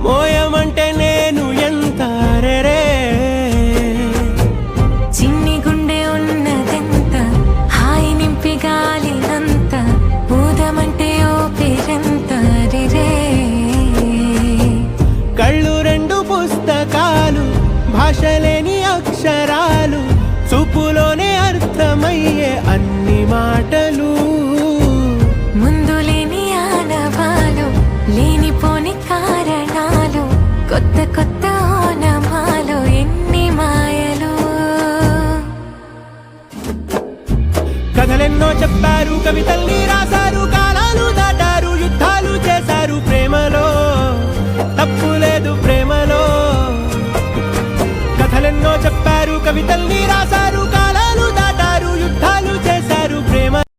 మోయమంటే నేను ఎంత రే చిన్ని గుండె ఉన్నదెంత హాయి నింపి గాలినంత ఊదమంటే ఓ పేరెంత రే కళ్ళు రెండు పుస్తకాలు భాషలేని అక్షరాలు చూపులోనే అర్థమయ్యే అన్ని మాటలు ముందు లేని ఆనవాలు లేనిపోని కారణాలు కొత్త కొత్త ఓనమాలు ఎన్ని మాయలు కథలెన్నో చెప్పారు కవితల్ని రాశారు కాలాలు దాటారు యుద్ధాలు చేశారు ప్రేమలో తప్పు లేదు ప్రేమలో కథలెన్నో చెప్పారు కవితల్ని రాశారు